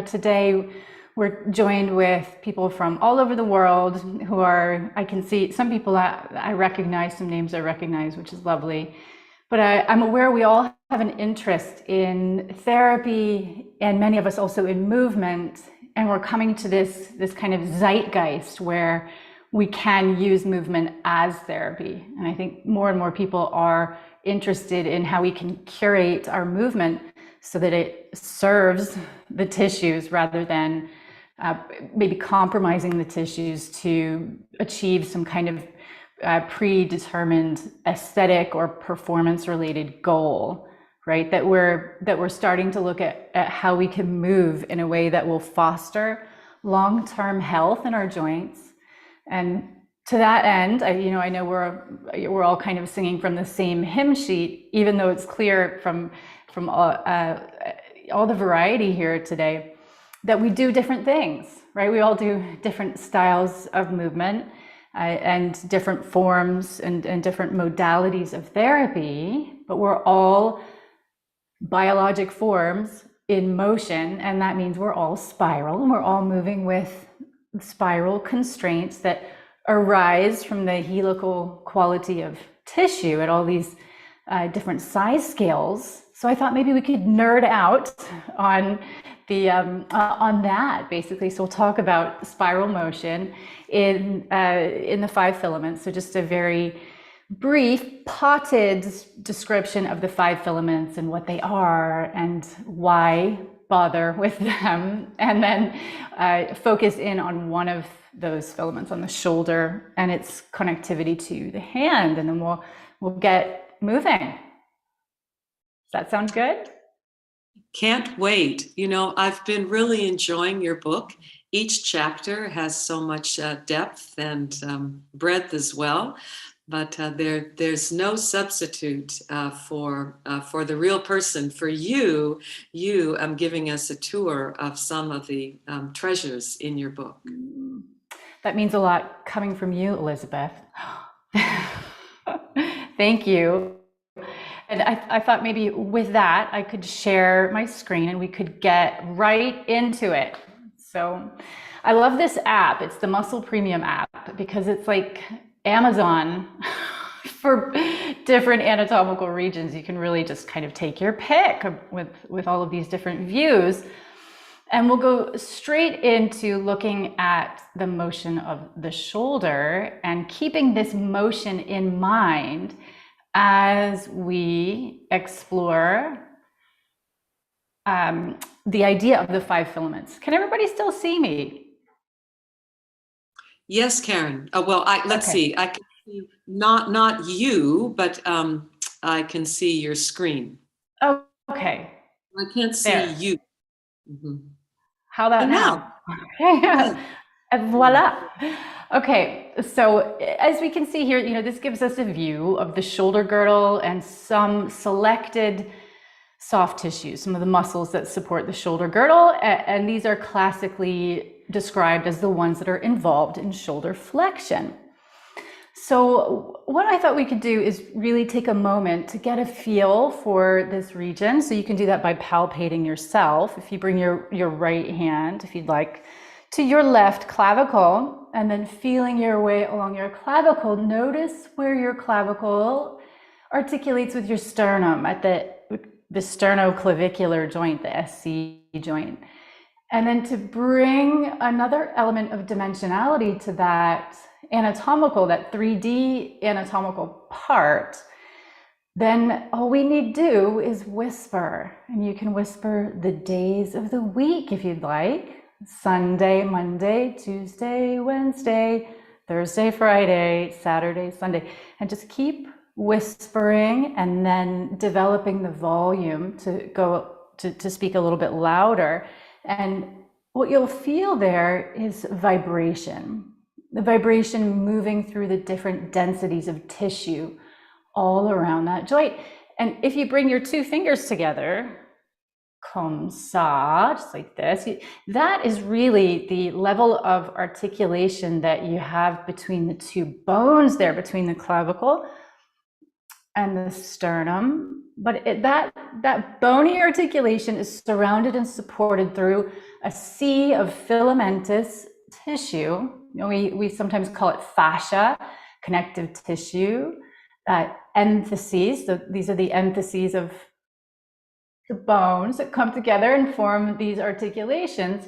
today we're joined with people from all over the world who are, I can see some people that I recognize, some names I recognize, which is lovely. But I'm aware we all have an interest in therapy, and many of us also in movement. And we're coming to this kind of zeitgeist where we can use movement as therapy. And I think more and more people are interested in how we can curate our movement so that it serves the tissues rather than maybe compromising the tissues to achieve some kind of predetermined aesthetic or performance related goal, right? That we're starting to look at how we can move in a way that will foster long-term health in our joints. And to that end, I know we're all kind of singing from the same hymn sheet, even though it's clear from all the variety here today that we do different things, right? We all do different styles of movement and different forms and different modalities of therapy, but we're all biologic forms in motion, and that means we're all spiral, and we're all moving with spiral constraints that arise from the helical quality of tissue at all these different size scales. So I thought maybe we could nerd out on that basically. So we'll talk about spiral motion in the 5 filaments. So just a very brief potted description of the 5 filaments and what they are and why bother with them, and then focus in on one of those filaments, on the shoulder and its connectivity to the hand, and then we'll get moving. Does that sound good? Can't wait. I've been really enjoying your book. Each chapter has so much depth and breadth as well. But there's no substitute for the real person. For you giving us a tour of some of the treasures in your book. That means a lot coming from you, Elizabeth. Thank you. And I thought maybe with that, I could share my screen and we could get right into it. So I love this app. It's the Muscle Premium app because it's like Amazon for different anatomical regions. You can really just kind of take your pick with all of these different views. And we'll go straight into looking at the motion of the shoulder and keeping this motion in mind as we explore the idea of the 5 filaments. Can everybody still see me? Yes, Karen. Let's see. I can see not you, but I can see your screen. Oh, okay. I can't see there. You. Mm-hmm. How about now? Okay. Voila. Okay, so as we can see here, this gives us a view of the shoulder girdle and some selected soft tissues, some of the muscles that support the shoulder girdle, and these are classically described as the ones that are involved in shoulder flexion. So what I thought we could do is really take a moment to get a feel for this region. So you can do that by palpating yourself. If you bring your right hand, if you'd like, to your left clavicle, and then feeling your way along your clavicle, notice where your clavicle articulates with your sternum at the sternoclavicular joint, the SC joint. And then to bring another element of dimensionality to that that 3D anatomical part, then all we need to do is whisper. And you can whisper the days of the week if you'd like. Sunday, Monday, Tuesday, Wednesday, Thursday, Friday, Saturday, Sunday. And just keep whispering and then developing the volume to go to speak a little bit louder. And what you'll feel there is vibration. The vibration moving through the different densities of tissue all around that joint. And if you bring your 2 fingers together, comme ça, just like this, that is really the level of articulation that you have between the 2 bones there, between the clavicle and the sternum, but that bony articulation is surrounded and supported through a sea of filamentous tissue. We sometimes call it fascia, connective tissue, entheses. So these are the entheses of the bones that come together and form these articulations.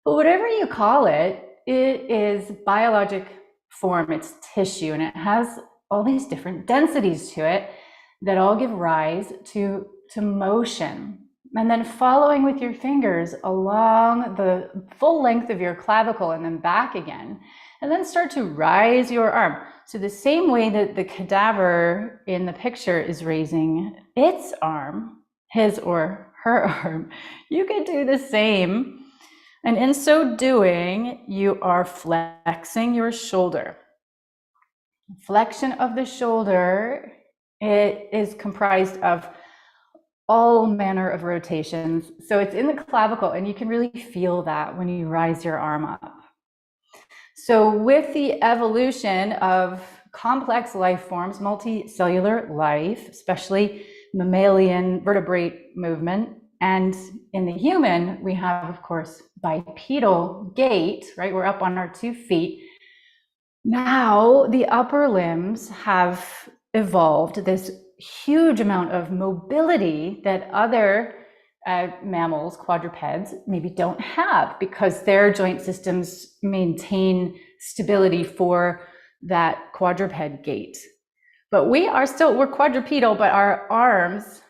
But whatever you call it, it is biologic form, it's tissue, and it has all these different densities to it that all give rise to motion. And then following with your fingers along the full length of your clavicle and then back again, and then start to rise your arm. So the same way that the cadaver in the picture is raising its arm, his or her arm, you can do the same. And in so doing, you are flexing your shoulder. Flexion of the shoulder, it is comprised of all manner of rotations. So it's in the clavicle, and you can really feel that when you rise your arm up. So with the evolution of complex life forms, multicellular life, especially mammalian vertebrate movement, and in the human, we have, of course, bipedal gait, right? We're up on our 2 feet. Now the upper limbs have evolved this huge amount of mobility that other mammals, quadrupeds, maybe don't have, because their joint systems maintain stability for that quadruped gait. But we're quadrupedal, but our arms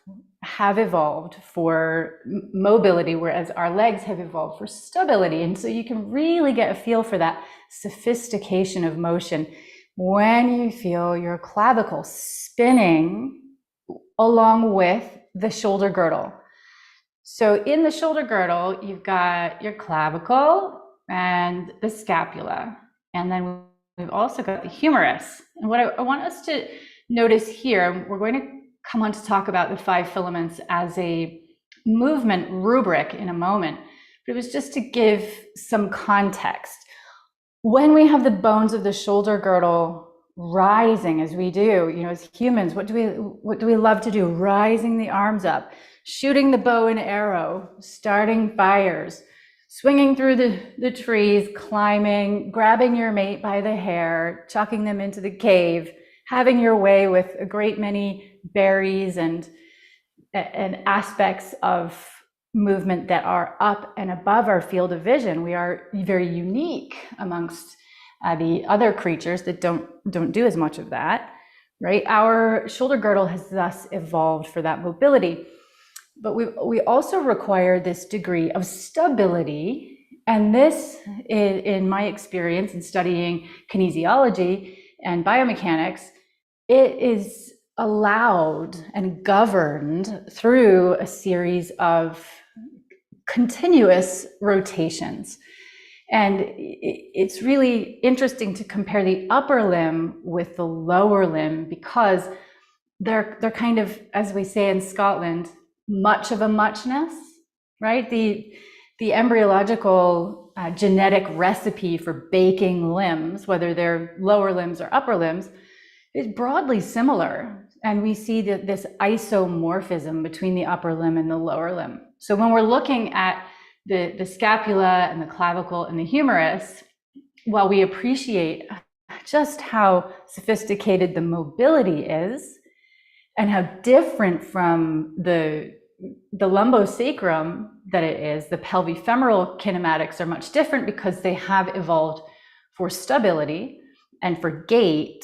have evolved for mobility, whereas our legs have evolved for stability. And so you can really get a feel for that sophistication of motion when you feel your clavicle spinning along with the shoulder girdle. So in the shoulder girdle, you've got your clavicle and the scapula, and then we've also got the humerus. And what I want us to notice here, we're going to come on to talk about the 5 filaments as a movement rubric in a moment, but it was just to give some context. When we have the bones of the shoulder girdle rising, as we do, as humans, what do we love to do? Rising the arms up, shooting the bow and arrow, starting fires, swinging through the trees, climbing, grabbing your mate by the hair, chucking them into the cave, having your way with a great many berries and aspects of movement that are up and above our field of vision. We are very unique amongst the other creatures that don't do as much of that, right? Our shoulder girdle has thus evolved for that mobility, but we also require this degree of stability. And this, in my experience in studying kinesiology and biomechanics, it is allowed and governed through a series of continuous rotations. And it's really interesting to compare the upper limb with the lower limb, because they're kind of, as we say in Scotland, much of a muchness, right? The embryological genetic recipe for baking limbs, whether they're lower limbs or upper limbs, is broadly similar. And we see this isomorphism between the upper limb and the lower limb. So when we're looking at the scapula and the clavicle and the humerus, while we appreciate just how sophisticated the mobility is and how different from the lumbosacrum that it is, the pelvifemoral kinematics are much different because they have evolved for stability and for gait,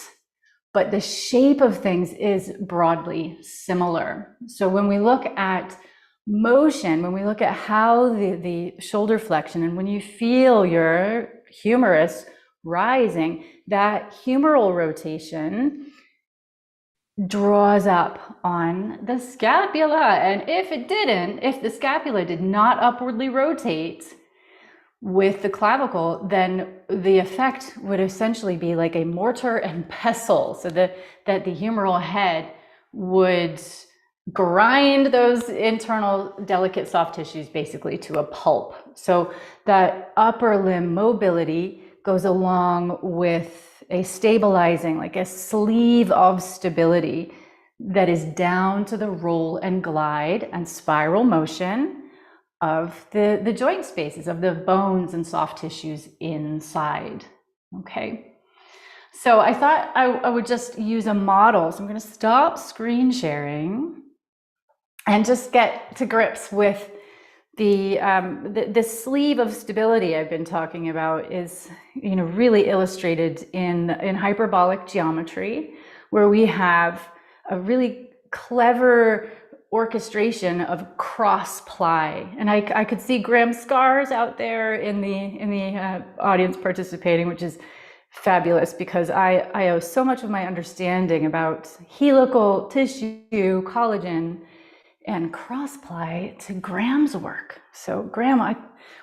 but the shape of things is broadly similar. So when we look at motion, when we look at how the shoulder flexion, and when you feel your humerus rising, that humeral rotation draws up on the scapula. And if the scapula did not upwardly rotate with the clavicle, then the effect would essentially be like a mortar and pestle, so that the humeral head would grind those internal delicate soft tissues basically to a pulp. So that upper limb mobility goes along with a stabilizing, like a sleeve of stability that is down to the roll and glide and spiral motion of the joint spaces, of the bones and soft tissues inside. Okay. So I thought I would just use a model. So I'm going to stop screen sharing and just get to grips with the sleeve of stability I've been talking about is, really illustrated in hyperbolic geometry, where we have a really clever orchestration of cross ply. And I could see Graham scars out there in the audience participating, which is fabulous, because I owe so much of my understanding about helical tissue, collagen, and cross-ply to Graham's work. So Graham,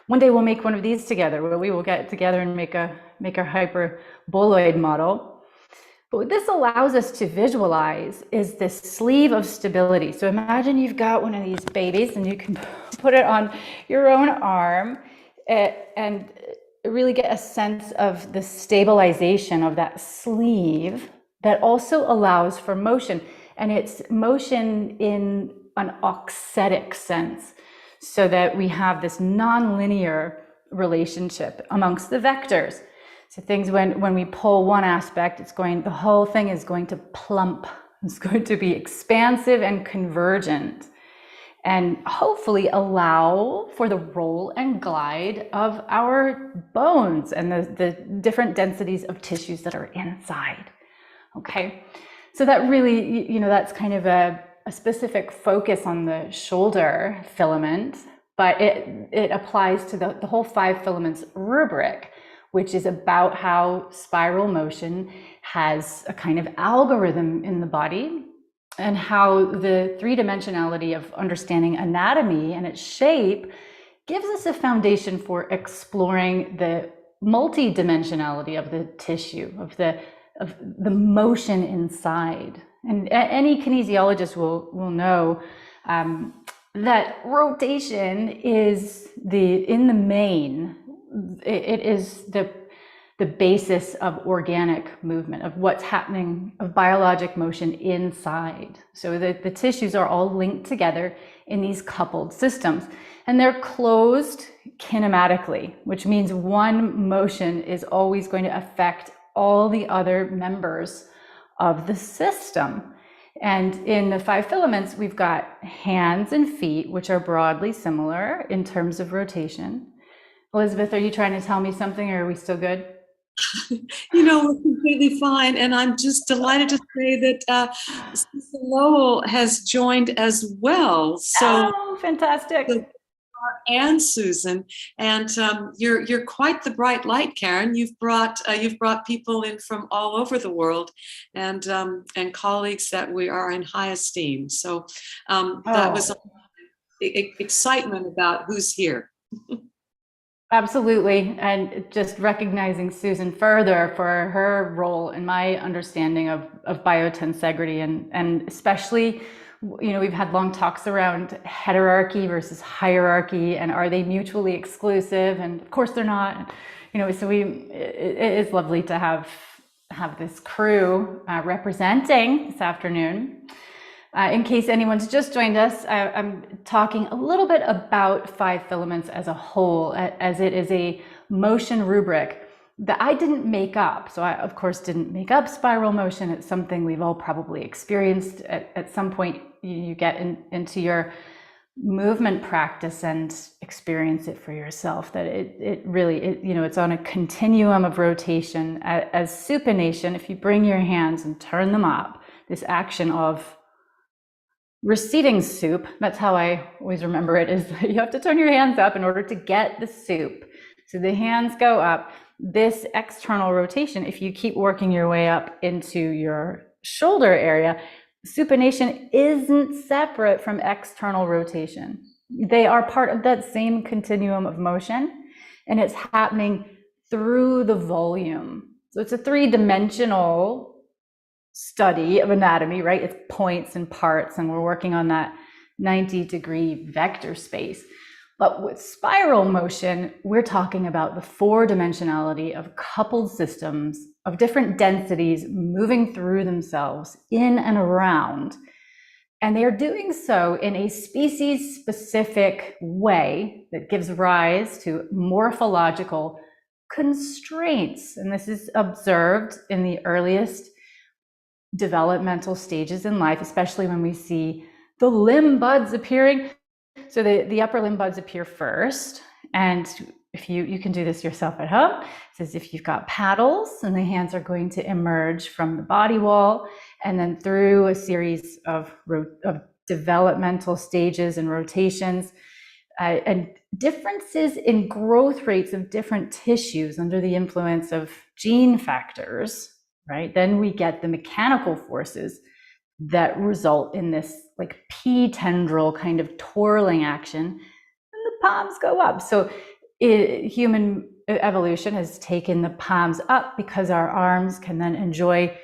one day we'll make one of these together, where we will get together and make a hyperboloid model. But what this allows us to visualize is this sleeve of stability. So imagine you've got one of these babies and you can put it on your own arm and really get a sense of the stabilization of that sleeve that also allows for motion. And it's motion in an auxetic sense, so that we have this non-linear relationship amongst the vectors. So things, when we pull one aspect, the whole thing is going to plump. It's going to be expansive and convergent, and hopefully allow for the roll and glide of our bones and the different densities of tissues that are inside. Okay, so that really, that's kind of a specific focus on the shoulder filament, but it applies to the whole 5 filaments rubric, which is about how spiral motion has a kind of algorithm in the body, and how the 3-dimensionality of understanding anatomy and its shape gives us a foundation for exploring the multi-dimensionality of the tissue, of the motion inside. And any kinesiologist will know that rotation is in the main, it is the basis of organic movement, of what's happening, of biologic motion inside. So the tissues are all linked together in these coupled systems, and they're closed kinematically, which means one motion is always going to affect all the other members of the system. And in the 5 filaments, we've got hands and feet, which are broadly similar in terms of rotation. Elizabeth, are you trying to tell me something, or are we still good? We're completely fine. And I'm just delighted to say that Susan Lowell has joined as well. So, oh, fantastic. And Susan, and you're quite the bright light, Karen. You've brought people in from all over the world, and colleagues that we are in high esteem. So that was excitement about who's here. Absolutely, and just recognizing Susan further for her role in my understanding of biotensegrity, and especially, we've had long talks around heterarchy versus hierarchy, and are they mutually exclusive? And of course they're not. So it is lovely to have this crew representing this afternoon. In case anyone's just joined us, I'm talking a little bit about 5 filaments as a whole, as it is a motion rubric that I didn't make up. So I, of course, didn't make up spiral motion. It's something we've all probably experienced at some point. You get into your movement practice and experience it for yourself, that it really, it's on a continuum of rotation. As supination, if you bring your hands and turn them up, this action of receiving soup, that's how I always remember it, is you have to turn your hands up in order to get the soup. So the hands go up. This external rotation, if you keep working your way up into your shoulder area, supination isn't separate from external rotation. They are part of that same continuum of motion, and it's happening through the volume. So it's a 3-dimensional study of anatomy, right? It's points and parts, and we're working on that 90-degree vector space. But with spiral motion, we're talking about the four-dimensionality of coupled systems of different densities moving through themselves in and around. And they are doing so in a species-specific way that gives rise to morphological constraints. And this is observed in the earliest developmental stages in life, especially when we see the limb buds appearing. So the upper limb buds appear first. And if you can do this yourself at home, it's as if you've got paddles and the hands are going to emerge from the body wall and then through a series of developmental stages and rotations and differences in growth rates of different tissues under the influence of gene factors, right? Then we get the mechanical forces that result in this like P tendril kind of twirling action, and the palms go up. So human evolution has taken the palms up because our arms can then enjoy,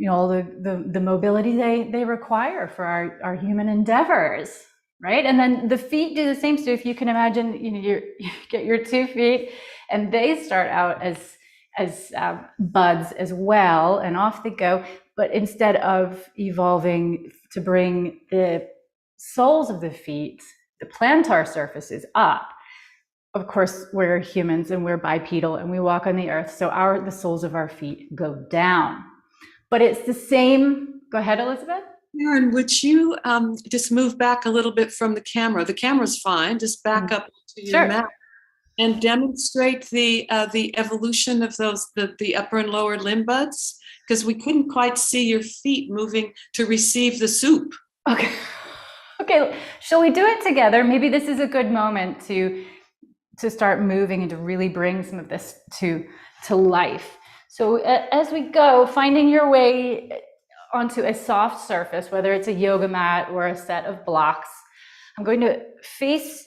all the mobility they require for our human endeavors, right? And then the feet do the same. So if you can imagine, you get your 2 feet, and they start out as buds as well, and off they go. But instead of evolving to bring the soles of the feet, the plantar surfaces up, of course, we're humans and we're bipedal and we walk on the earth. So the soles of our feet go down. But it's the same. Go ahead, Elizabeth. Karen, would you just move back a little bit from the camera? The camera's fine. Just back up to your map and demonstrate the evolution of the upper and lower limb buds, because we couldn't quite see your feet moving to receive the soup. Okay. Shall we do it together? Maybe this is a good moment to start moving and to really bring some of this to life. So as we go, finding your way onto a soft surface, whether it's a yoga mat or a set of blocks, I'm going to face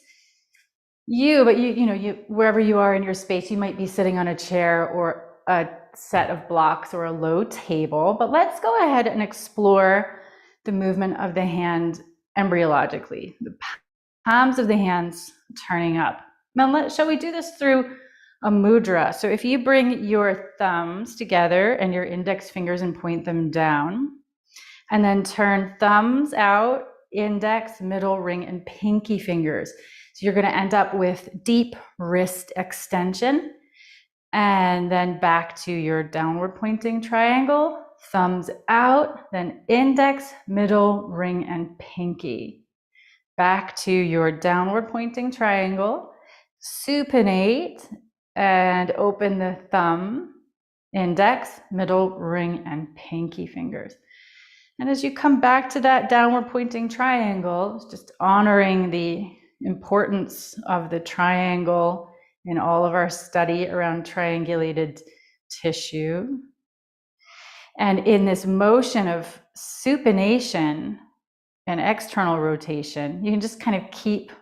you, but you wherever you are in your space, you might be sitting on a chair or a set of blocks or a low table. But let's go ahead and explore the movement of the hand embryologically, the palms of the hands turning up. Now, shall we do this through a mudra? So if you bring your thumbs together and your index fingers and point them down, and then turn thumbs out, index, middle, ring, and pinky fingers. So you're going to end up with deep wrist extension, and then back to your downward pointing triangle, thumbs out, then index, middle, ring, and pinky. Back to your downward pointing triangle, supinate, and open the thumb, index, middle, ring, and pinky fingers. And as you come back to that downward pointing triangle, just honoring the importance of the triangle in all of our study around triangulated tissue. And in this motion of supination and external rotation, you can just kind of keep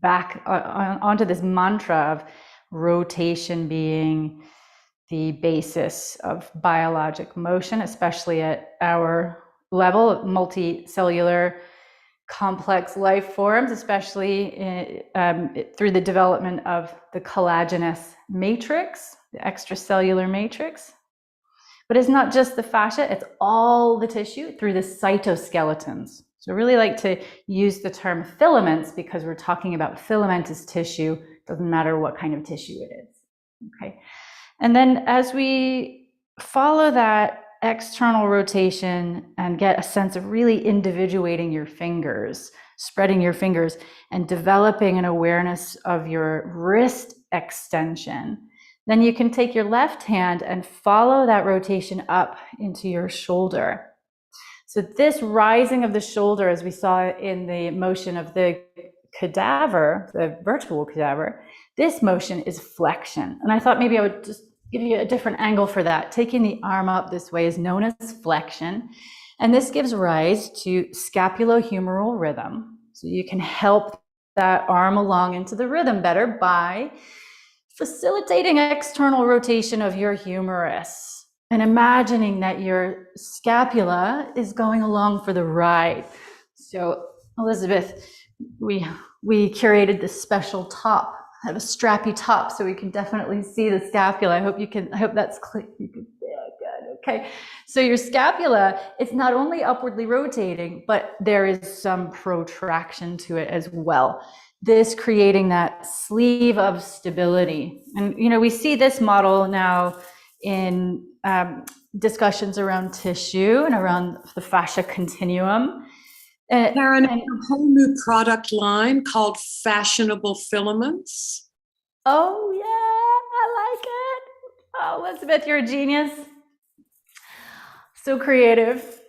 back onto this mantra of rotation being the basis of biologic motion, especially at our level of multicellular complex life forms, especially through the development of the collagenous matrix, the extracellular matrix. But it's not just the fascia, it's all the tissue through the cytoskeletons. So I really like to use the term filaments because we're talking about filamentous tissue. Doesn't matter what kind of tissue it is. Okay. And then as we follow that external rotation and get a sense of really individuating your fingers, spreading your fingers, and developing an awareness of your wrist extension, then you can take your left hand and follow that rotation up into your shoulder. So this rising of the shoulder, as we saw in the motion of the cadaver, the vertical cadaver, this motion is flexion. And I thought maybe I would just give you a different angle for that. Taking the arm up this way is known as flexion. And this gives rise to scapulohumeral rhythm. So you can help that arm along into the rhythm better by facilitating external rotation of your humerus and imagining that your scapula is going along for the ride. So Elizabeth, we we curated this special top. I have a strappy top, so we can definitely see the scapula. I hope that's clear. You can, yeah, good. Okay. So your scapula, it's not only upwardly rotating, but there is some protraction to it as well. This creating that sleeve of stability. And, we see this model now in discussions around tissue and around the fascia continuum. Karen, a whole new product line called Fashionable Filaments. Oh, yeah, I like it. Oh, Elizabeth, you're a genius. So creative.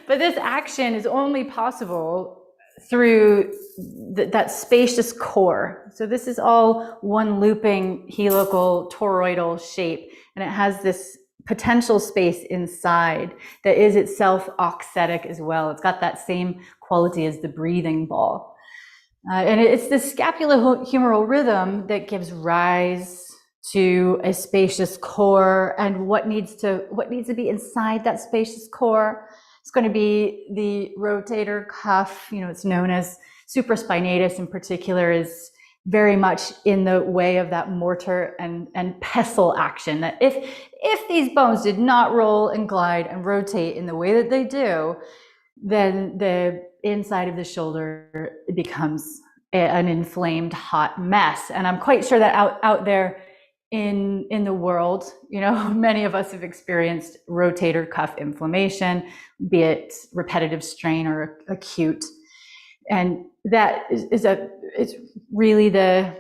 But this action is only possible through that spacious core. So this is all one looping helical toroidal shape, and it has this potential space inside that is itself auxetic as well. It's got that same quality as the breathing ball. And it's the scapulohumeral rhythm that gives rise to a spacious core. And what needs to be inside that spacious core? It's going to be the rotator cuff. It's known as supraspinatus in particular, is very much in the way of that mortar and pestle action. That if these bones did not roll and glide and rotate in the way that they do, then the inside of the shoulder becomes an inflamed, hot mess. And I'm quite sure that out there in the world, many of us have experienced rotator cuff inflammation, be it repetitive strain or acute. And that it's really the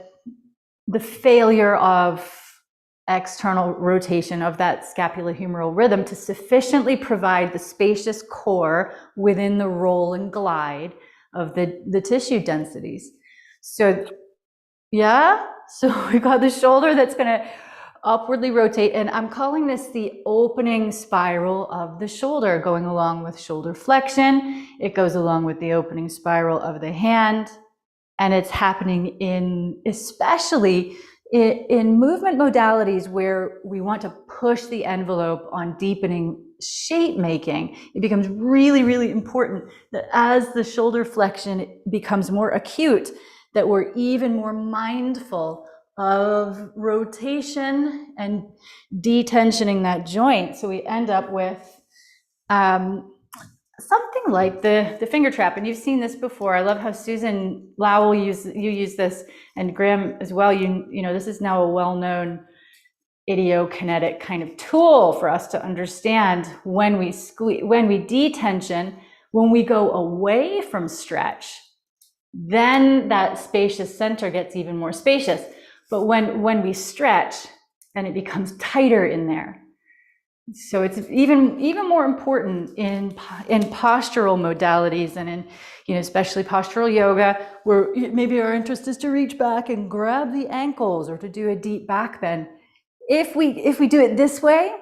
failure of external rotation of that scapulohumeral rhythm to sufficiently provide the spacious core within the roll and glide of the tissue densities. So yeah, so we got the shoulder that's going to upwardly rotate, and I'm calling this the opening spiral of the shoulder, going along with shoulder flexion. It goes along with the opening spiral of the hand, and it's happening especially in movement modalities where we want to push the envelope on deepening shape making. It becomes really, really important that as the shoulder flexion becomes more acute, that we're even more mindful of rotation and detensioning that joint. So we end up with something like the finger trap. And you've seen this before. I love how Susan Lowell you use this, and Graham as well. This is now a well-known idiokinetic kind of tool for us to understand when we detension, when we go away from stretch, then that spacious center gets even more spacious. But when we stretch, then it becomes tighter in there. So it's even more important in postural modalities, and in especially postural yoga, where maybe our interest is to reach back and grab the ankles or to do a deep back bend. If we do it this way,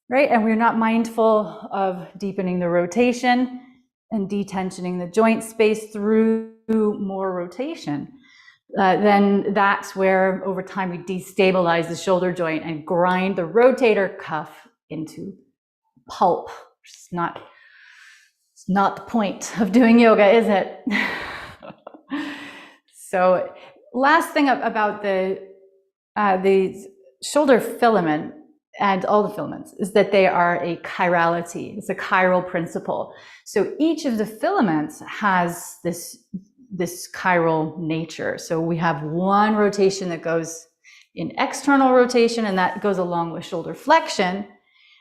right, and we're not mindful of deepening the rotation and detensioning the joint space through more rotation, then that's where over time we destabilize the shoulder joint and grind the rotator cuff into pulp. It's not the point of doing yoga, is it? So last thing about the shoulder filament and all the filaments is that they are a chirality. It's a chiral principle. So each of the filaments has this chiral nature. So we have one rotation that goes in external rotation, and that goes along with shoulder flexion.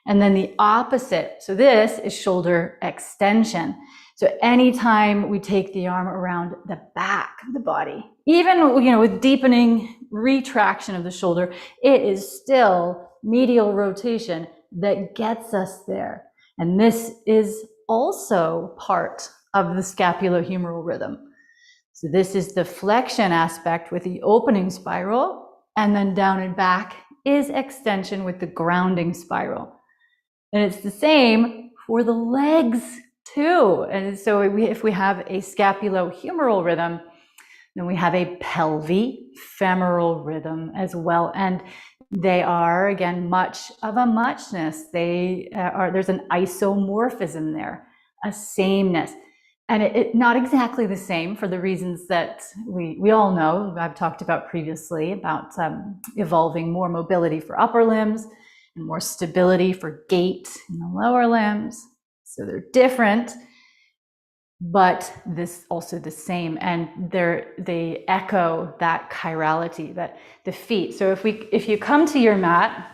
And then the opposite. So this is shoulder extension. So anytime we take the arm around the back of the body, even with deepening retraction of the shoulder, it is still medial rotation that gets us there. And this is also part of the scapulohumeral rhythm. So this is the flexion aspect with the opening spiral, and then down and back is extension with the grounding spiral. And it's the same for the legs too. And so if we have a scapulohumeral rhythm, then we have a pelvi-femoral rhythm as well. And they are, again, much of a muchness. There's an isomorphism there, a sameness. And it not exactly the same for the reasons that we all know, I've talked about previously, about evolving more mobility for upper limbs and more stability for gait in the lower limbs. So they're different, but this also the same, and they echo that chirality, that the feet. So if you come to your mat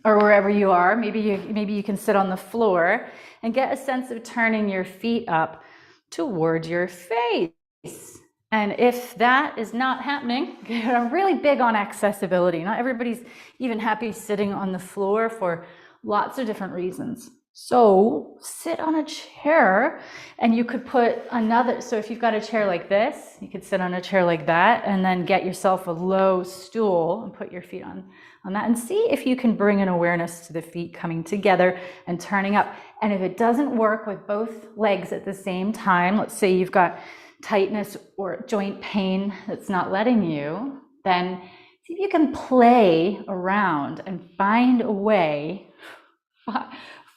or wherever you are, maybe you can sit on the floor and get a sense of turning your feet up toward your face. And if that is not happening, I'm really big on accessibility. Not everybody's even happy sitting on the floor for lots of different reasons. So sit on a chair, and you could put another, so if you've got a chair like this, you could sit on a chair like that, and then get yourself a low stool and put your feet on that, and see if you can bring an awareness to the feet coming together and turning up. And if it doesn't work with both legs at the same time, let's say you've got tightness or joint pain that's not letting you, then see if you can play around and find a way,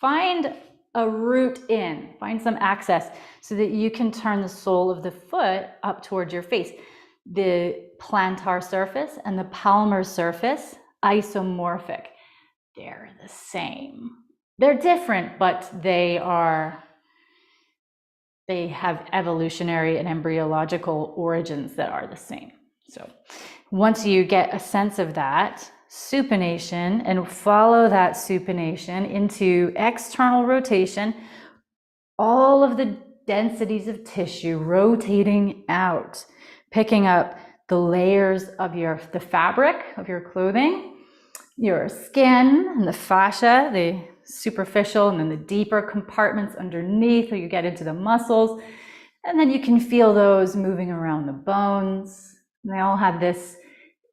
find a route in, find some access so that you can turn the sole of the foot up towards your face. The plantar surface and the palmar surface, isomorphic. They're the same. They're different, but they have evolutionary and embryological origins that are the same. So once you get a sense of that, supination, and follow that supination into external rotation, all of the densities of tissue rotating out, picking up the layers of the fabric of your clothing, your skin and the fascia, the superficial and then the deeper compartments underneath, where you get into the muscles, and then you can feel those moving around the bones. And they all have this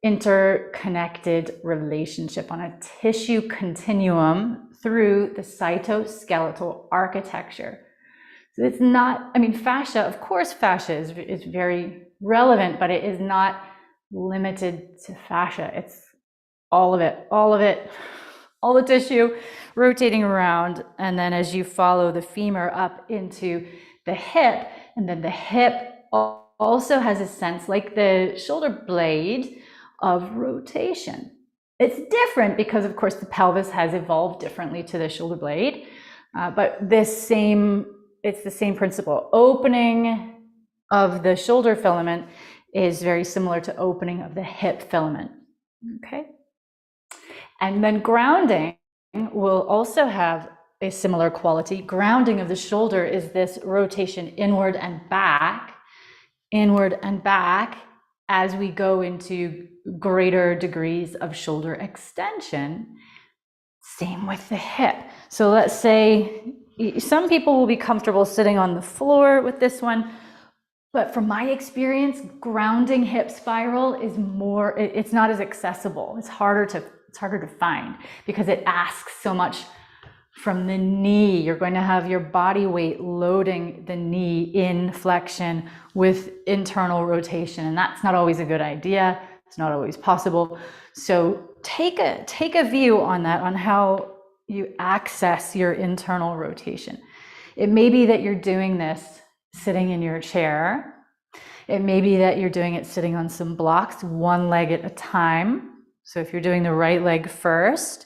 interconnected relationship on a tissue continuum through the cytoskeletal architecture. So it's not, fascia, of course fascia is very relevant, but it is not limited to fascia. It's all of it, all the tissue rotating around. And then as you follow the femur up into the hip, and then the hip also has a sense, like the shoulder blade, of rotation. It's different because, of course, the pelvis has evolved differently to the shoulder blade, but it's the same principle. Opening of the shoulder filament is very similar to opening of the hip filament. Okay. And then grounding will also have a similar quality. Grounding of the shoulder is this rotation inward and back, as we go into greater degrees of shoulder extension. Same with the hip. So let's say some people will be comfortable sitting on the floor with this one, but from my experience, grounding hip spiral is it's not as accessible. It's harder to find because it asks so much from the knee. You're going to have your body weight loading the knee in flexion with internal rotation, and that's not always a good idea. It's not always possible. So take a view on that, on how you access your internal rotation. It may be that you're doing this sitting in your chair. It may be that you're doing it sitting on some blocks, one leg at a time. So if you're doing the right leg first,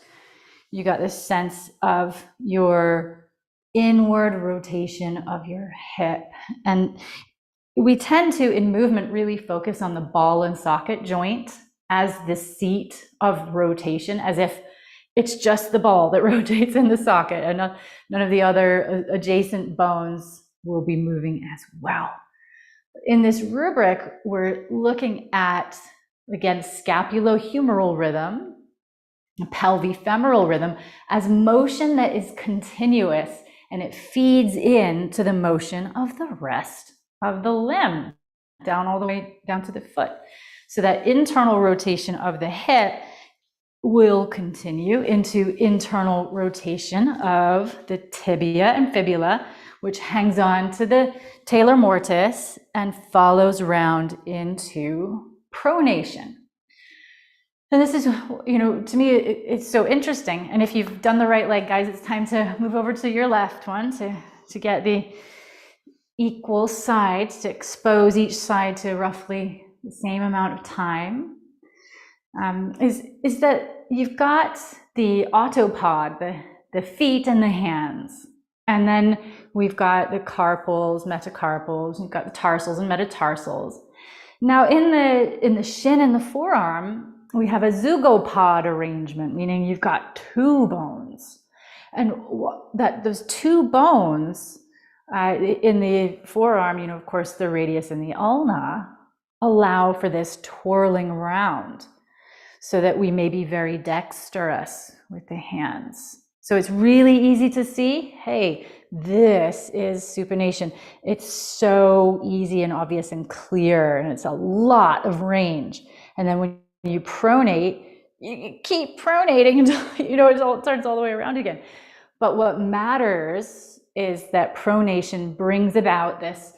you got this sense of your inward rotation of your hip. And we tend to, in movement, really focus on the ball and socket joint as the seat of rotation, as if it's just the ball that rotates in the socket, and none of the other adjacent bones will be moving as well. In this rubric, we're looking at, again, scapulohumeral rhythm, pelvifemoral rhythm, as motion that is continuous, and it feeds into the motion of the rest of the limb, down all the way down to the foot. So that internal rotation of the hip will continue into internal rotation of the tibia and fibula, which hangs on to the talar mortis and follows around into pronation. And this is, to me, it's so interesting. And if you've done the right leg, guys, it's time to move over to your left one to get the equal sides to expose each side to roughly the same amount of time, is that you've got the autopod, the feet and the hands. And then we've got the carpals, metacarpals, we've got the tarsals and metatarsals. Now in the shin and the forearm, we have a zygopod arrangement, meaning you've got two bones. And those two bones in the forearm, of course, the radius and the ulna allow for this twirling around so that we may be very dexterous with the hands. So it's really easy to see, hey, this is supination. It's so easy and obvious and clear, and it's a lot of range. And then when you pronate, you keep pronating until it turns all the way around again. But what matters is that pronation brings about this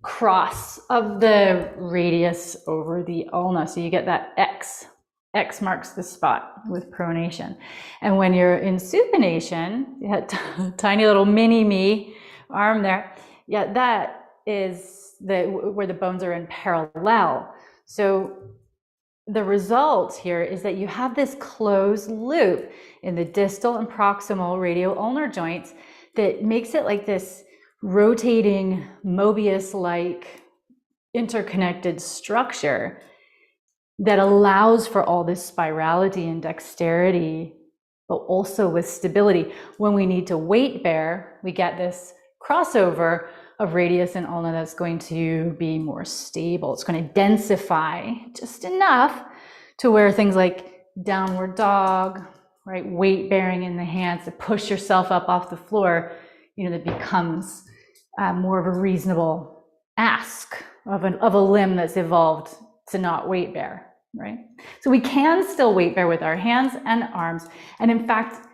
cross of the radius over the ulna. So you get that X. X marks the spot with pronation. And when you're in supination, you have tiny little mini me arm there. Yeah, that is where the bones are in parallel. So the result here is that you have this closed loop in the distal and proximal radio-ulnar joints that makes it like this rotating Mobius-like interconnected structure that allows for all this spirality and dexterity, but also with stability. When we need to weight bear, we get this crossover of radius and ulna that's going to be more stable. It's going to densify just enough to where things like downward dog, right, weight bearing in the hands to push yourself up off the floor, that becomes more of a reasonable ask of a limb that's evolved to not weight bear, right? So we can still weight bear with our hands and arms. And in fact,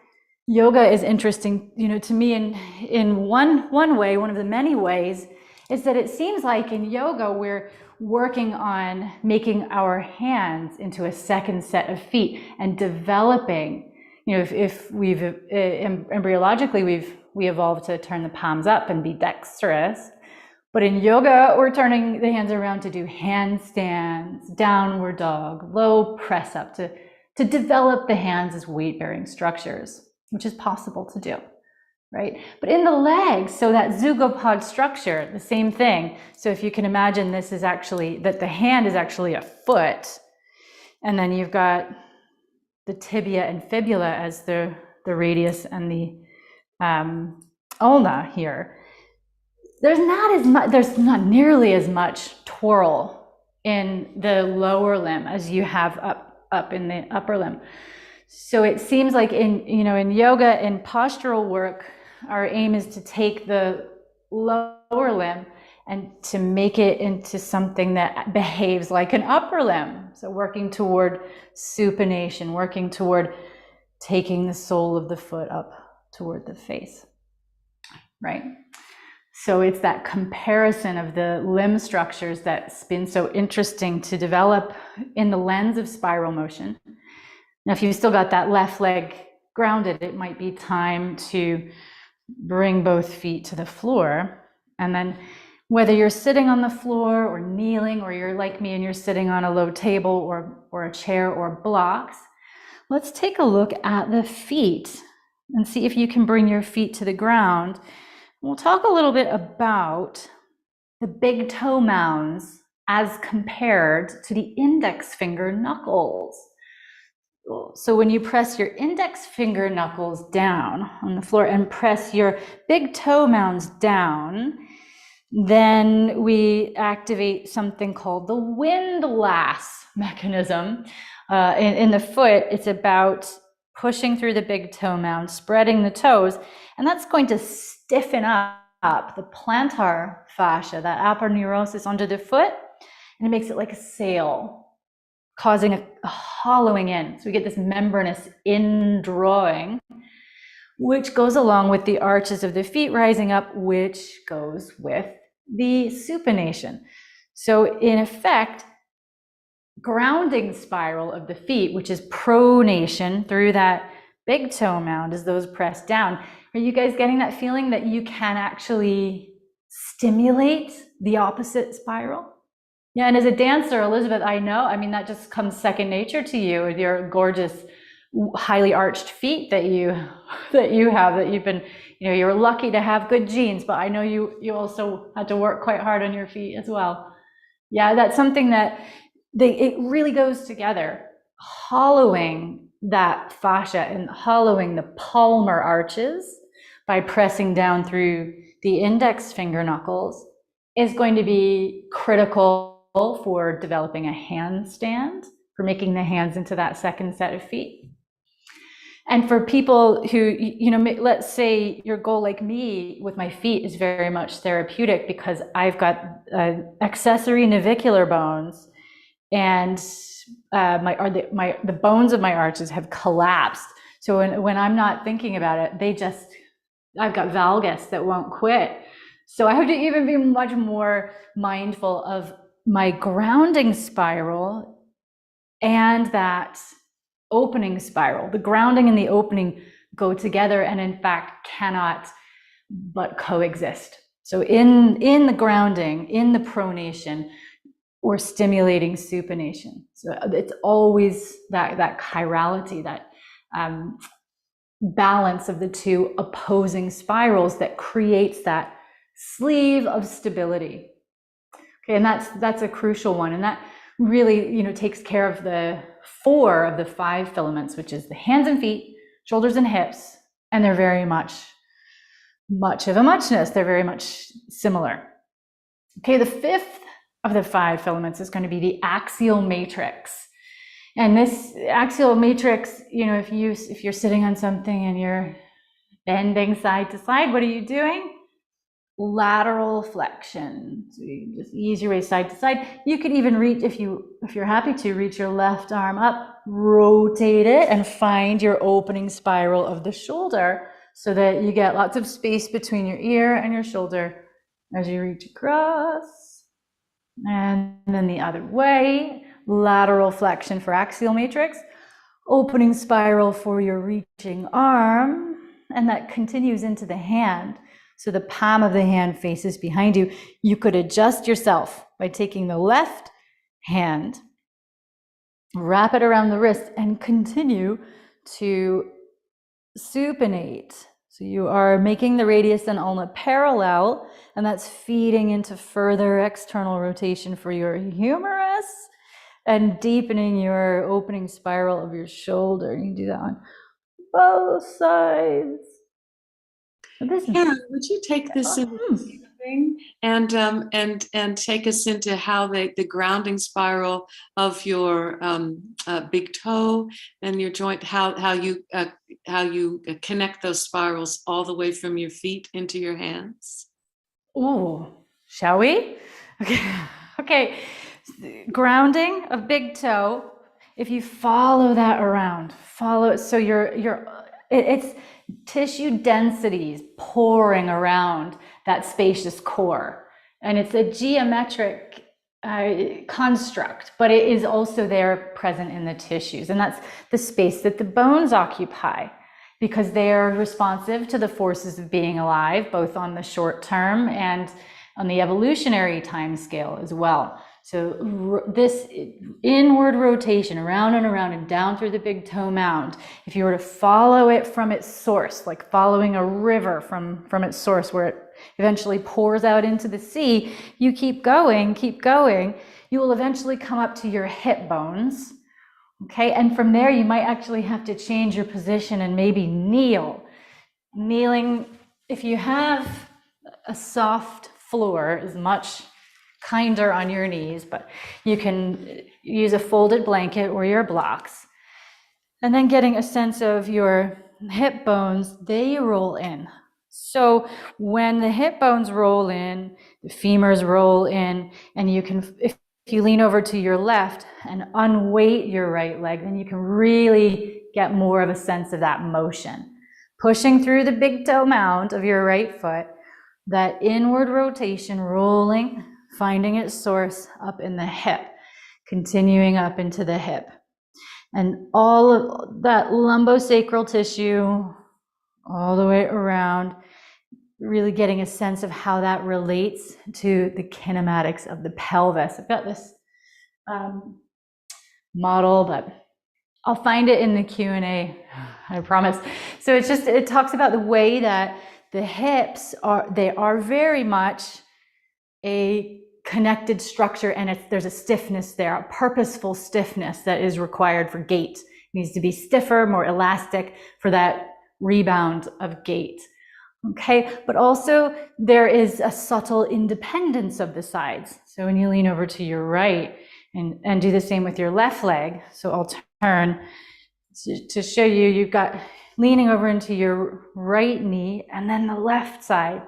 yoga is interesting, to me in one way, one of the many ways, is that it seems like in yoga we're working on making our hands into a second set of feet and developing. If we've embryologically we evolved to turn the palms up and be dexterous, but in yoga we're turning the hands around to do handstands, downward dog, low press up to develop the hands as weight-bearing structures, which is possible to do, right? But in the legs, so that zygopod structure, the same thing. So if you can imagine, this is actually, that the hand is actually a foot, and then you've got the tibia and fibula as the radius and the ulna here. There's not nearly as much twirl in the lower limb as you have up in the upper limb. So it seems like in yoga and postural work, our aim is to take the lower limb and to make it into something that behaves like an upper limb. So working toward supination, working toward taking the sole of the foot up toward the face, right? So it's that comparison of the limb structures that's been so interesting to develop in the lens of spiral motion. Now, if you've still got that left leg grounded, it might be time to bring both feet to the floor. And then whether you're sitting on the floor or kneeling, or you're like me and you're sitting on a low table or a chair or blocks, let's take a look at the feet and see if you can bring your feet to the ground. We'll talk a little bit about the big toe mounds as compared to the index finger knuckles. So when you press your index finger knuckles down on the floor and press your big toe mounds down, then we activate something called the windlass mechanism. In the foot, it's about pushing through the big toe mound, spreading the toes, and that's going to stiffen up the plantar fascia, that aponeurosis under the foot, and it makes it like a sail, causing a hollowing in. So we get this membranous indrawing, which goes along with the arches of the feet rising up, which goes with the supination. So in effect, grounding spiral of the feet, which is pronation through that big toe mound as those press down. Are you guys getting that feeling that you can actually stimulate the opposite spiral. Yeah, and as a dancer, Elizabeth, I know, I mean, that just comes second nature to you with your gorgeous, highly arched feet that you have, that you've been, you're lucky to have good genes, but I know you also had to work quite hard on your feet as well. Yeah, that's something that it really goes together, hollowing that fascia and hollowing the palmar arches by pressing down through the index finger knuckles is going to be critical for developing a handstand, for making the hands into that second set of feet. And for people who, let's say your goal, like me with my feet, is very much therapeutic because I've got accessory navicular bones, and the bones of my arches have collapsed. So when I'm not thinking about it, I've got valgus that won't quit. So I have to even be much more mindful of my grounding spiral and that opening spiral. The grounding and the opening go together and in fact cannot but coexist. So in the grounding, in the pronation, we're stimulating supination. So it's always that chirality, that balance of the two opposing spirals that creates that sleeve of stability. Okay, and that's a crucial one, and that really takes care of the 4 of the 5 filaments, which is the hands and feet, shoulders and hips, and they're very much of a muchness. They're very much similar. Okay, the 5th of the 5 filaments is going to be the axial matrix. And this axial matrix, if you're sitting on something and you're bending side to side, what are you doing? Lateral flexion. So you just ease your way side to side. You could even reach, if you're happy to, reach your left arm up, rotate it, and find your opening spiral of the shoulder so that you get lots of space between your ear and your shoulder as you reach across. And then the other way, lateral flexion for axial matrix, opening spiral for your reaching arm, and that continues into the hand. So the palm of the hand faces behind you. You could adjust yourself by taking the left hand, wrap it around the wrist, and continue to supinate. So you are making the radius and ulna parallel, and that's feeding into further external rotation for your humerus and deepening your opening spiral of your shoulder. You can do that on both sides. Karen, would you take this thing and take us into how the grounding spiral of your big toe and your joint, how you connect those spirals all the way from your feet into your hands? Oh, shall we? Okay. Grounding of big toe. If you follow that around, so it's tissue densities pouring around that spacious core, and it's a geometric construct, but it is also there present in the tissues, and that's the space that the bones occupy because they are responsive to the forces of being alive, both on the short term and on the evolutionary time scale as well. So this inward rotation around and around and down through the big toe mound, if you were to follow it from its source, like following a river from its source where it eventually pours out into the sea, you keep going, you will eventually come up to your hip bones. Okay, and from there you might actually have to change your position and maybe kneel. Kneeling, if you have a soft floor, is much kinder on your knees, but you can use a folded blanket or your blocks. And then getting a sense of your hip bones, they roll in. So when the hip bones roll in, the femurs roll in, and you can, if you lean over to your left and unweight your right leg, then you can really get more of a sense of that motion. Pushing through the big toe mound of your right foot, that inward rotation rolling, finding its source up in the hip, continuing up into the hip. And all of that lumbosacral tissue, all the way around, really getting a sense of how that relates to the kinematics of the pelvis. I've got this model, but I'll find it in the Q&A, I promise. So it talks about the way that the hips are very much a connected structure, and there's a stiffness there, a purposeful stiffness that is required for gait. It needs to be stiffer, more elastic for that rebound of gait. Okay, but also there is a subtle independence of the sides. So when you lean over to your right and do the same with your left leg, so I'll turn to show you, you've got leaning over into your right knee, and then the left side.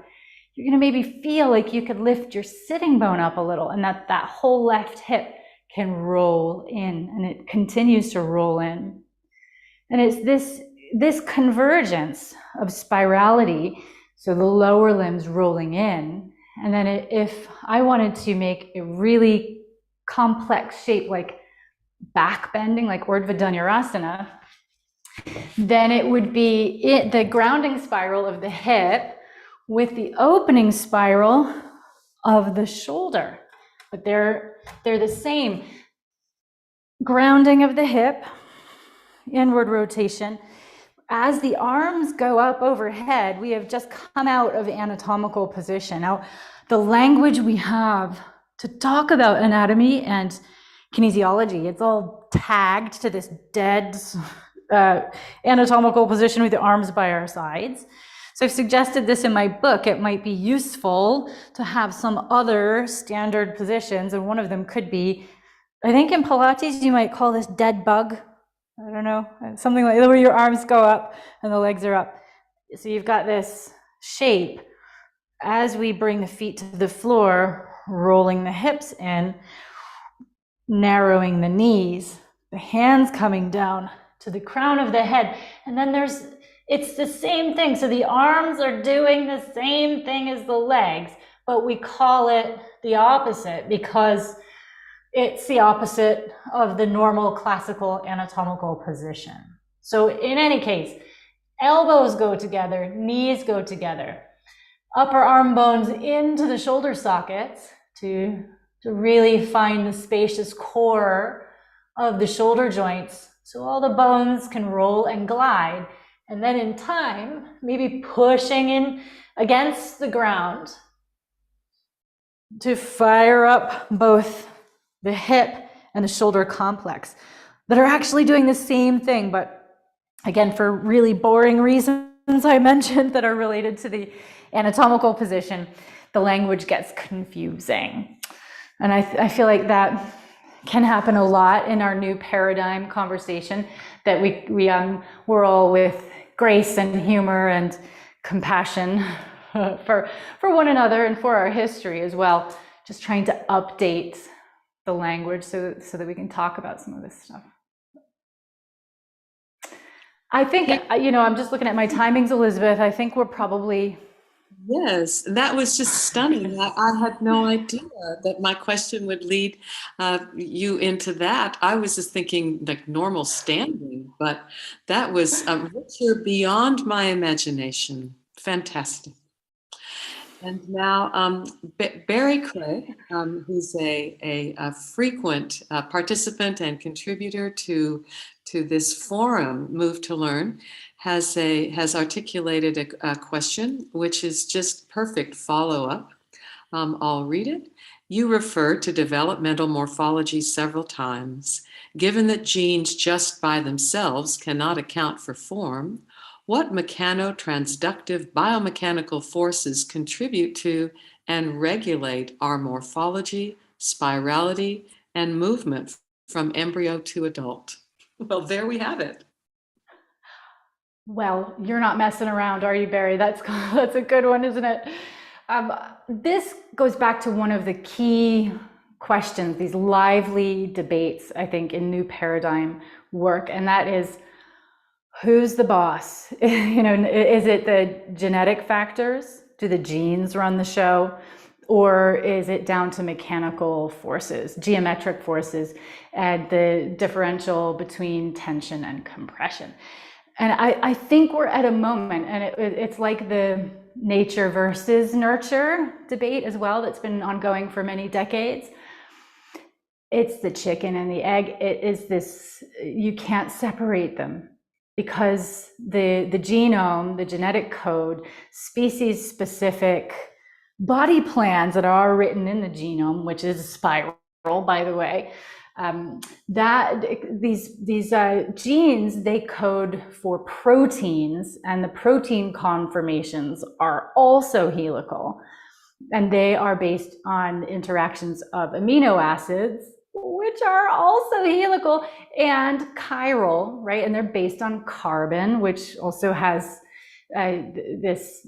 You're gonna maybe feel like you could lift your sitting bone up a little, and that whole left hip can roll in, and it continues to roll in. And it's this convergence of spirality, so the lower limbs rolling in, and then if I wanted to make a really complex shape like back bending, like Urdhva Dhanurasana, then it would be the grounding spiral of the hip with the opening spiral of the shoulder. But they're the same. Grounding of the hip, inward rotation. As the arms go up overhead, we have just come out of anatomical position. Now, the language we have to talk about anatomy and kinesiology, it's all tagged to this dead anatomical position with the arms by our sides. So I've suggested this in my book. It might be useful to have some other standard positions, and one of them could be, I think in Pilates you might call this dead bug. I don't know, something like that, where your arms go up and the legs are up. So you've got this shape as we bring the feet to the floor, rolling the hips in, narrowing the knees, the hands coming down to the crown of the head. And then it's the same thing. So the arms are doing the same thing as the legs, but we call it the opposite because it's the opposite of the normal classical anatomical position. So in any case, elbows go together, knees go together, upper arm bones into the shoulder sockets to really find the spacious core of the shoulder joints so all the bones can roll and glide. And then in time, maybe pushing in against the ground to fire up both the hip and the shoulder complex that are actually doing the same thing, but again, for really boring reasons I mentioned that are related to the anatomical position, the language gets confusing. And I feel like that can happen a lot in our new paradigm conversation, that we're all with grace and humor and compassion for one another and for our history as well, just trying to update the language so that we can talk about some of this stuff. I think, I'm just looking at my timings, Elizabeth. I think we're probably... Yes, that was just stunning. I had no idea that my question would lead you into that. I was just thinking like normal standing, but that was richer beyond my imagination. Fantastic. And now Barry Craig, who's a frequent participant and contributor to this forum, Move to Learn, has articulated a question, which is just perfect follow-up. I'll read it. You refer to developmental morphology several times. Given that genes just by themselves cannot account for form, what mechanotransductive biomechanical forces contribute to and regulate our morphology, spirality, and movement from embryo to adult? Well, there we have it. Well, you're not messing around, are you, Barry? That's a good one, isn't it? This goes back to one of the key questions, these lively debates, I think, in new paradigm work, and that is, who's the boss? Is it the genetic factors? Do the genes run the show? Or is it down to mechanical forces, geometric forces, and the differential between tension and compression? And I think we're at a moment, and it's like the nature versus nurture debate as well that's been ongoing for many decades. It's the chicken and the egg. It is this, you can't separate them because the genome, the genetic code, species specific body plans that are written in the genome, which is a spiral, by the way, that these genes, they code for proteins, and the protein conformations are also helical, and they are based on interactions of amino acids, which are also helical, and chiral, right? And they're based on carbon, which also has this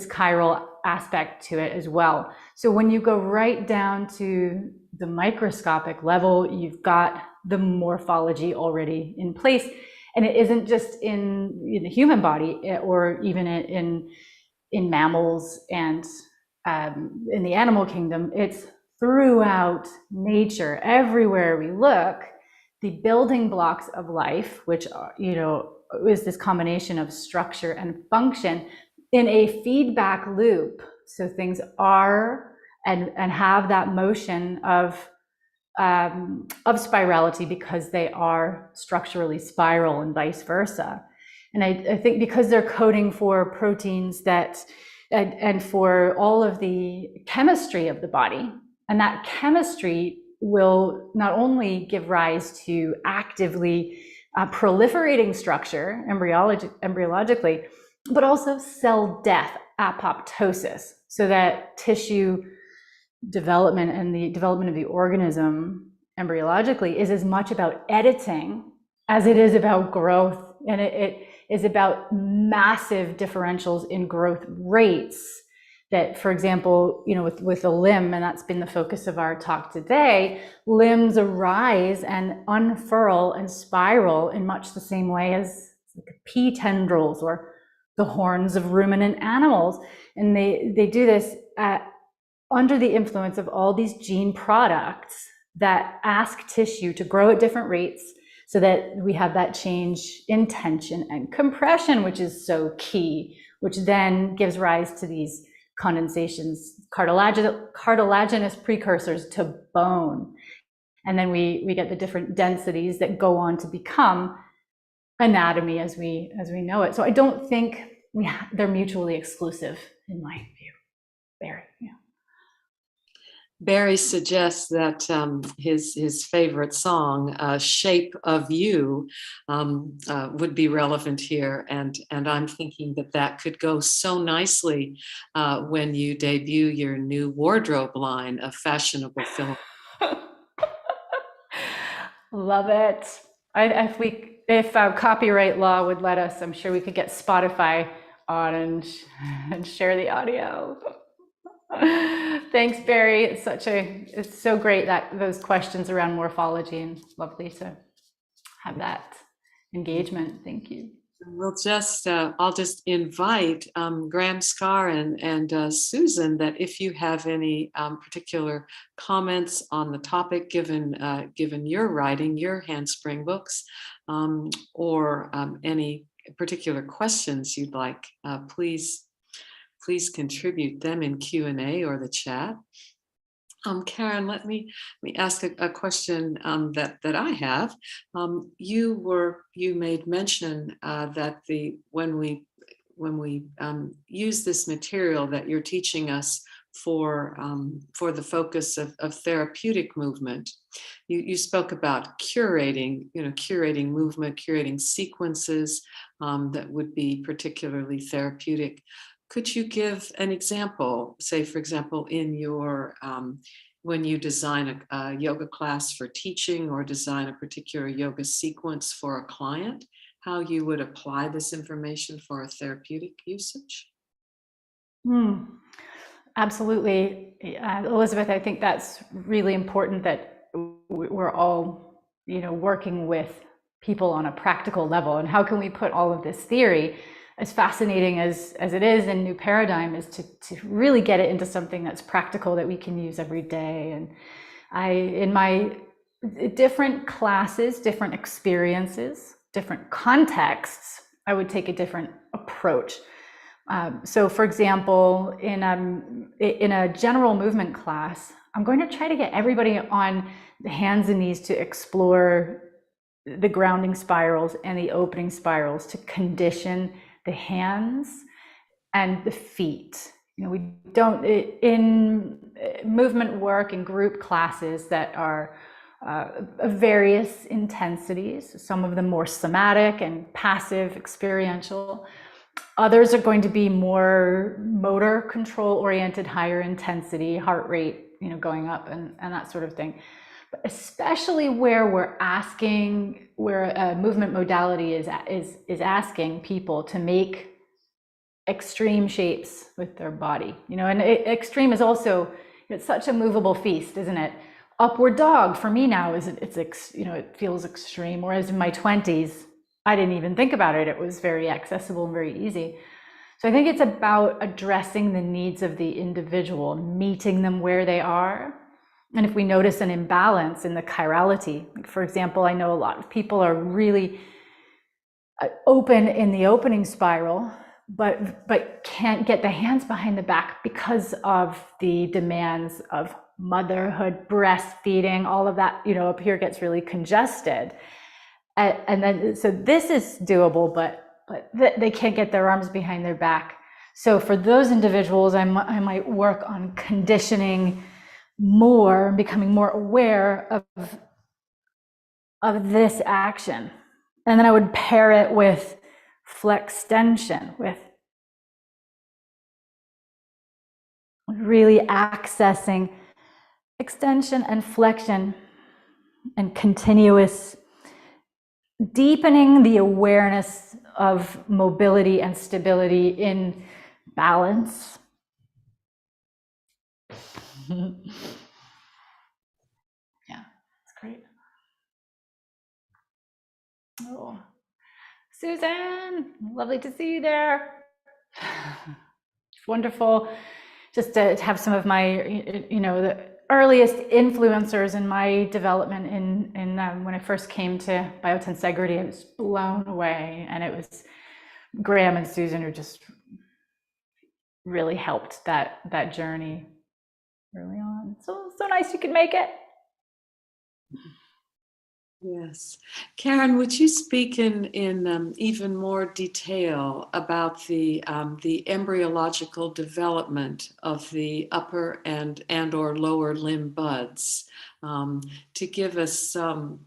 chiral aspect to it as well. So when you go right down to the microscopic level, you've got the morphology already in place. And it isn't just in the human body or even in mammals and in the animal kingdom. It's throughout nature. Everywhere we look, the building blocks of life, which are, is this combination of structure and function in a feedback loop. So things are and have that motion of spirality because they are structurally spiral and vice versa. And I think because they're coding for proteins that and for all of the chemistry of the body, and that chemistry will not only give rise to actively proliferating structure embryologically, but also cell death, apoptosis, so that tissue development and the development of the organism embryologically is as much about editing as it is about growth. And it is about massive differentials in growth rates that, for example, with a limb, and that's been the focus of our talk today, limbs arise and unfurl and spiral in much the same way as pea tendrils or the horns of ruminant animals. And they do this under the influence of all these gene products that ask tissue to grow at different rates, so that we have that change in tension and compression, which is so key, which then gives rise to these condensations, cartilaginous precursors to bone. And then we get the different densities that go on to become anatomy as we know it. So I don't think they're mutually exclusive, in my view. Barry, yeah. Barry suggests that his favorite song, "Shape of You," would be relevant here, and I'm thinking that could go so nicely when you debut your new wardrobe line of fashionable filament. Love it. If copyright law would let us, I'm sure we could get Spotify on and share the audio. Thanks, Barry. It's so great that those questions around morphology, and lovely to have that engagement. Thank you. We'll I'll just invite Graham Scar and Susan, that if you have any particular comments on the topic, given your writing, your Handspring books, or any particular questions you'd like, please contribute them in Q&A or the chat. Karen, let me ask a question that I have. You made mention that when we use this material that you're teaching us for the focus of therapeutic movement, you spoke about curating movement, curating sequences that would be particularly therapeutic. Could you give an example, say, for example, in your when you design a yoga class for teaching or design a particular yoga sequence for a client, how you would apply this information for a therapeutic usage? Absolutely. Elizabeth, I think that's really important, that we're all, working with people on a practical level. And how can we put all of this theory, as fascinating as it is in New Paradigm, is to really get it into something that's practical that we can use every day. And in my different classes, different experiences, different contexts, I would take a different approach. So for example, in a general movement class, I'm going to try to get everybody on the hands and knees to explore the grounding spirals and the opening spirals to condition the hands and the feet. We don't, in movement work and group classes that are of various intensities, some of them more somatic and passive, experiential. Others are going to be more motor control oriented, higher intensity, heart rate, going up and that sort of thing. But especially where where a movement modality is asking people to make extreme shapes with their body, and extreme is also, it's such a movable feast, isn't it? Upward dog for me now it feels extreme, whereas in my 20s, I didn't even think about it. It was very accessible and very easy. So I think it's about addressing the needs of the individual, meeting them where they are. And if we notice an imbalance in the chirality, for example, I know a lot of people are really open in the opening spiral, but can't get the hands behind the back because of the demands of motherhood, breastfeeding, all of that, up here gets really congested. And then, so this is doable, but they can't get their arms behind their back. So for those individuals, I might work on conditioning more, becoming more aware of this action. And then I would pair it with flextension, with really accessing extension and flexion and continuous deepening the awareness of mobility and stability in balance. Yeah, that's great. Oh, Susan, lovely to see you there. It's wonderful just to have some of my, the earliest influencers in my development in when I first came to biotensegrity. I was blown away, and it was Graham and Susan who just really helped that journey early on. So nice you could make it. Yes. Karen, would you speak in even more detail about the embryological development of the upper and or lower limb buds, to give us some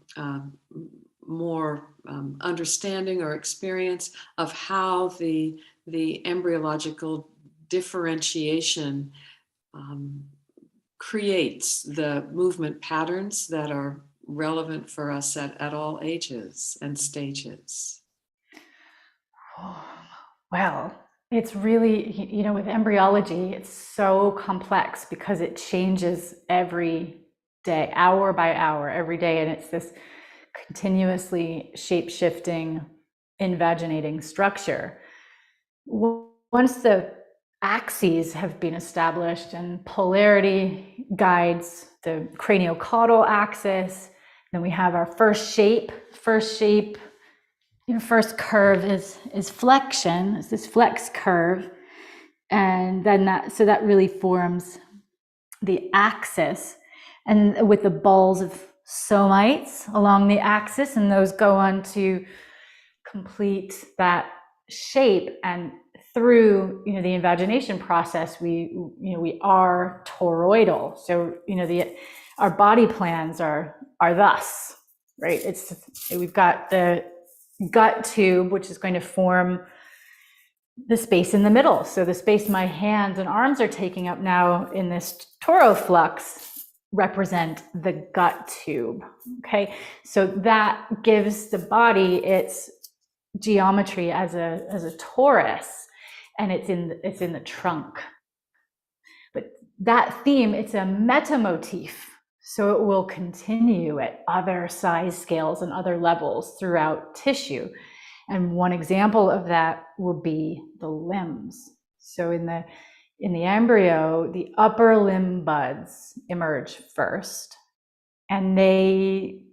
more understanding or experience of how the embryological differentiation creates the movement patterns that are relevant for us at all ages and stages? Well, it's really, with embryology, it's so complex because it changes every day, hour by hour, every day. And it's this continuously shape-shifting, invaginating structure. Once the axes have been established and polarity guides the craniocaudal axis, then we have our first shape. First curve is flexion. It's this flex curve, and then that really forms the axis, and with the balls of somites along the axis, and those go on to complete that shape. And through the invagination process, we are toroidal. So our body plans are thus, right? We've got the gut tube, which is going to form the space in the middle. So the space my hands and arms are taking up now in this toroflux represent the gut tube. Okay, so that gives the body its geometry as a torus, and it's in the trunk. But that theme, it's a metamotif, so it will continue at other size scales and other levels throughout tissue. And one example of that will be the limbs. So in the embryo, the upper limb buds emerge first, and they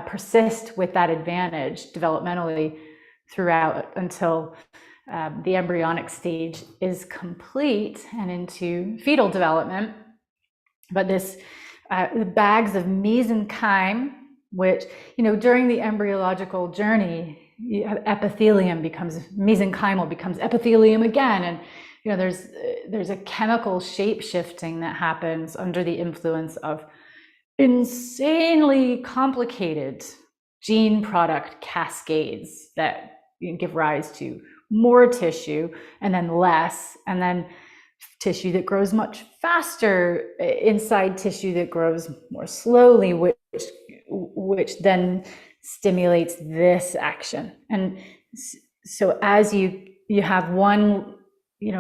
persist with that advantage developmentally throughout until the embryonic stage is complete and into fetal development. But this the bags of mesenchyme, which, during the embryological journey, epithelium becomes mesenchymal, becomes epithelium again, and there's a chemical shape shifting that happens under the influence of insanely complicated gene product cascades that give rise to more tissue and then less, and then tissue that grows much faster inside tissue that grows more slowly, which then stimulates this action. And so as you have one,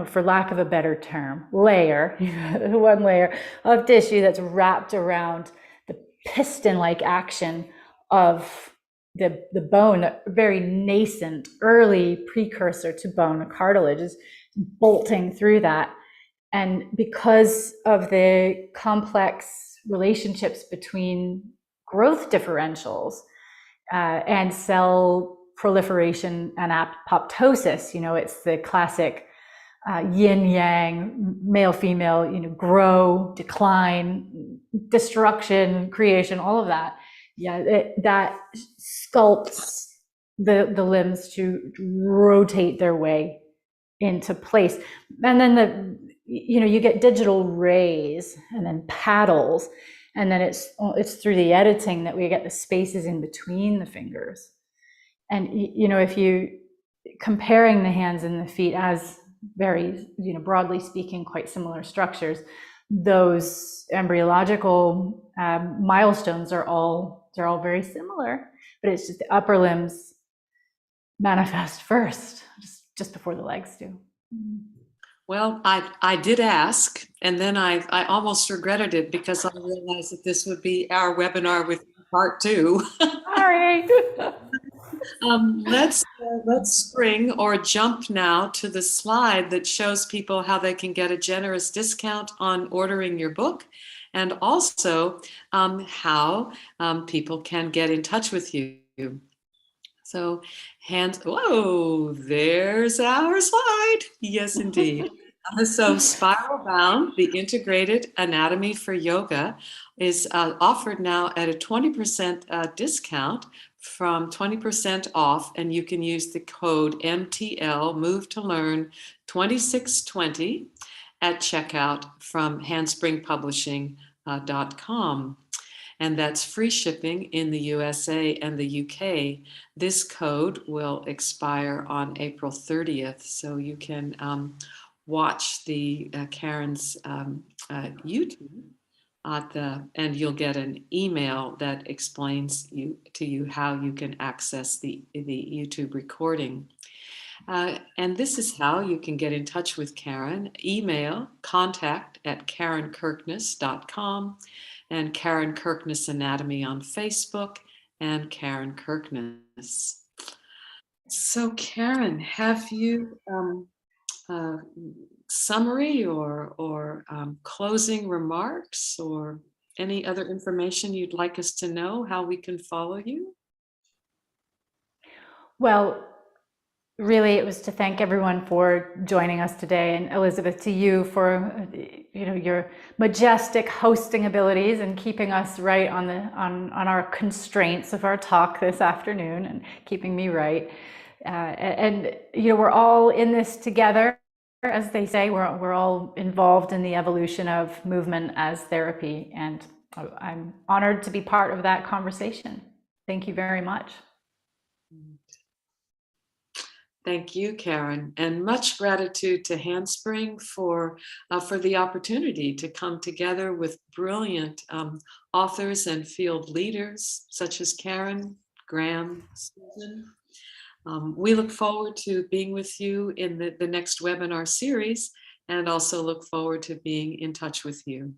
for lack of a better term, layer, one layer of tissue that's wrapped around the piston-like action of the bone, a very nascent, early precursor to bone, cartilage is bolting through that. And because of the complex relationships between growth differentials and cell proliferation and apoptosis, it's the classic yin-yang, male-female, grow, decline, destruction, creation, all of that. That sculpts the limbs to rotate their way into place. And then you get digital rays and then paddles, and then it's through the editing that we get the spaces in between the fingers. And if you comparing the hands and the feet as very, broadly speaking, quite similar structures, those embryological milestones they're all very similar, but it's just the upper limbs manifest first, just before the legs do. Well, I did ask, and then I almost regretted it because I realized that this would be our webinar with part 2. Sorry. Let's spring or jump now to the slide that shows people how they can get a generous discount on ordering your book, and also how people can get in touch with you. So whoa, there's our slide. Yes, indeed. So Spiral Bound, the Integrated Anatomy for Yoga, is offered now at a 20% discount, from 20% off, and you can use the code MTL, Move to Learn 2620 at checkout from handspringpublishing.com. And that's free shipping in the USA and the UK. This code will expire on April 30th, so you can watch the Karen's YouTube and you'll get an email that explains to you how you can access the YouTube recording. And this is how you can get in touch with Karen. Email contact@karenkirkness.com, and Karen Kirkness Anatomy on Facebook, and Karen Kirkness. So Karen, have you summary or closing remarks or any other information you'd like us to know, how we can follow you? Well, really, it was to thank everyone for joining us today, and Elizabeth, to you for your majestic hosting abilities and keeping us right on our constraints of our talk this afternoon, and keeping me right. And we're all in this together. As they say, we're all involved in the evolution of movement as therapy, and I'm honored to be part of that conversation. Thank you very much. Thank you, Karen, and much gratitude to Handspring for the opportunity to come together with brilliant authors and field leaders such as Karen, Graham, Susan. We look forward to being with you in the next webinar series, and also look forward to being in touch with you.